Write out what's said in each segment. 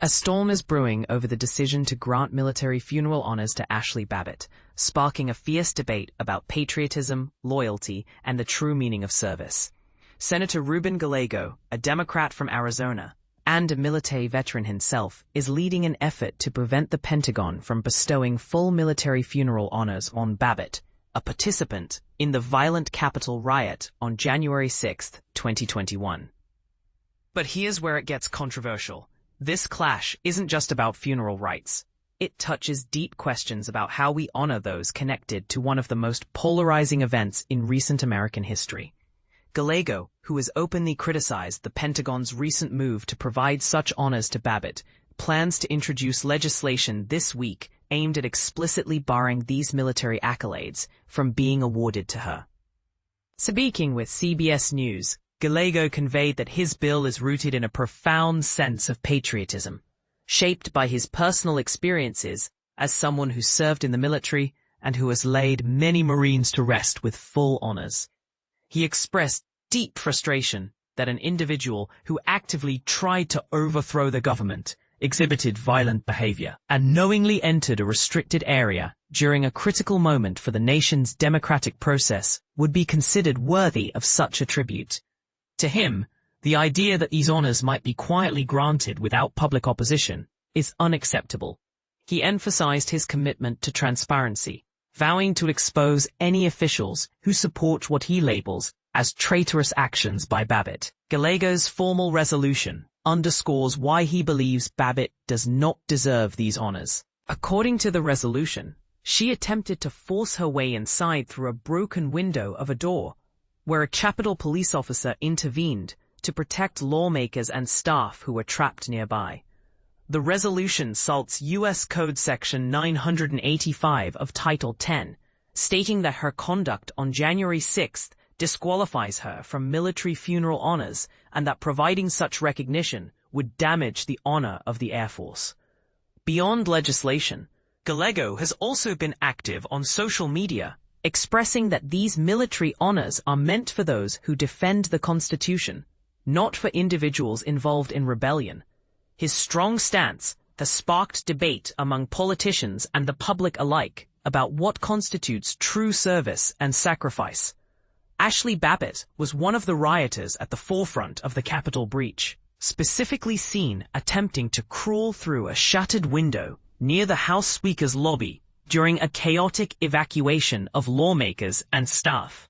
A storm is brewing over the decision to grant military funeral honors to Ashli Babbitt, sparking a fierce debate about patriotism, loyalty, and the true meaning of service. Senator Ruben Gallego, a Democrat from Arizona, and a military veteran himself, is leading an effort to prevent the Pentagon from bestowing full military funeral honors on Babbitt, a participant in the violent Capitol riot on January 6, 2021. But here's where it gets controversial. This clash isn't just about funeral rites. It touches deep questions about how we honor those connected to one of the most polarizing events in recent American history. Gallego, who has openly criticized the Pentagon's recent move to provide such honors to Babbitt, plans to introduce legislation this week aimed at explicitly barring these military accolades from being awarded to her. Speaking with CBS News, Gallego conveyed that his bill is rooted in a profound sense of patriotism, shaped by his personal experiences as someone who served in the military and who has laid many Marines to rest with full honors. He expressed deep frustration that an individual who actively tried to overthrow the government, exhibited violent behavior, and knowingly entered a restricted area during a critical moment for the nation's democratic process would be considered worthy of such a tribute. To him, the idea that these honors might be quietly granted without public opposition is unacceptable. He emphasized his commitment to transparency, vowing to expose any officials who support what he labels as traitorous actions by Babbitt. Gallego's formal resolution underscores why he believes Babbitt does not deserve these honors. According to the resolution, she attempted to force her way inside through a broken window of a door, where a Capitol police officer intervened to protect lawmakers and staff who were trapped nearby. The resolution cites U.S. Code Section 985 of Title 10, stating that her conduct on January 6 disqualifies her from military funeral honors and that providing such recognition would damage the honor of the Air Force. Beyond legislation, Gallego has also been active on social media, expressing that these military honors are meant for those who defend the Constitution, not for individuals involved in rebellion. His strong stance has sparked debate among politicians and the public alike about what constitutes true service and sacrifice. Ashli Babbitt was one of the rioters at the forefront of the Capitol breach, specifically seen attempting to crawl through a shattered window near the House Speaker's lobby during a chaotic evacuation of lawmakers and staff.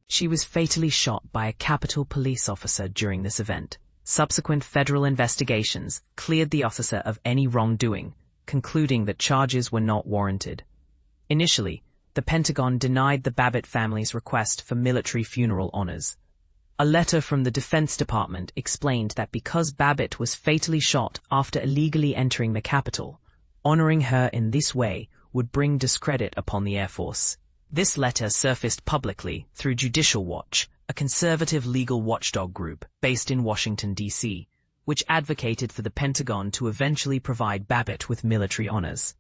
She was fatally shot by a Capitol police officer during this event. Subsequent federal investigations cleared the officer of any wrongdoing, concluding that charges were not warranted. Initially, the Pentagon denied the Babbitt family's request for military funeral honors. A letter from the Defense Department explained that because Babbitt was fatally shot after illegally entering the Capitol, honoring her in this way would bring discredit upon the Air Force. This letter surfaced publicly through Judicial Watch, a conservative legal watchdog group based in Washington, D.C., which advocated for the Pentagon to eventually provide Babbitt with military honors.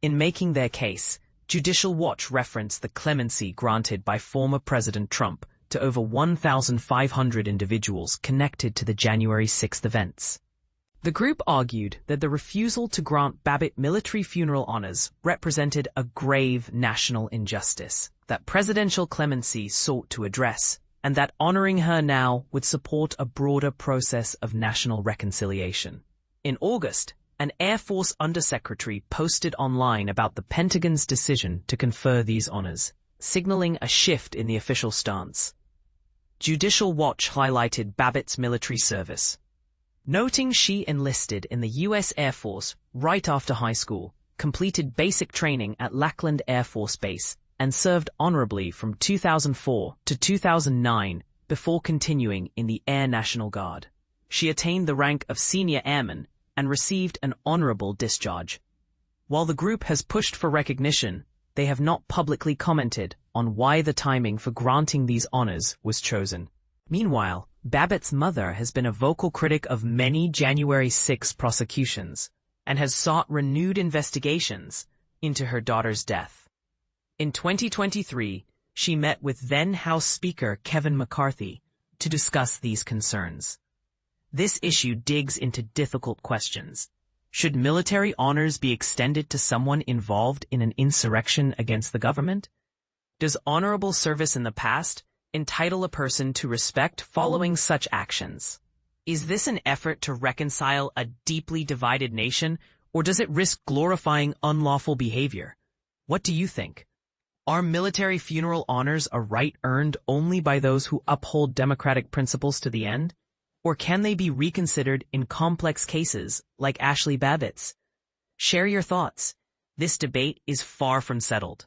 In making their case, Judicial Watch referenced the clemency granted by former President Trump to over 1,500 individuals connected to the January 6 events. The group argued that the refusal to grant Babbitt military funeral honors represented a grave national injustice that presidential clemency sought to address, and that honoring her now would support a broader process of national reconciliation. In August, an Air Force undersecretary posted online about the Pentagon's decision to confer these honors, signaling a shift in the official stance. Judicial Watch highlighted Babbitt's military service, noting she enlisted in the U.S. Air Force right after high school, completed basic training at Lackland Air Force Base, and served honorably from 2004 to 2009 before continuing in the Air National Guard. She attained the rank of senior airman and received an honorable discharge. While the group has pushed for recognition, they have not publicly commented on why the timing for granting these honors was chosen. Meanwhile, Babbitt's mother has been a vocal critic of many January 6 prosecutions and has sought renewed investigations into her daughter's death. In 2023, she met with then House Speaker Kevin McCarthy to discuss these concerns. This issue digs into difficult questions. Should military honors be extended to someone involved in an insurrection against the government? Does honorable service in the past entitle a person to respect following such actions? Is this an effort to reconcile a deeply divided nation, or does it risk glorifying unlawful behavior? What do you think? Are military funeral honors a right earned only by those who uphold democratic principles to the end? Or can they be reconsidered in complex cases like Ashli Babbitt's? Share your thoughts. This debate is far from settled.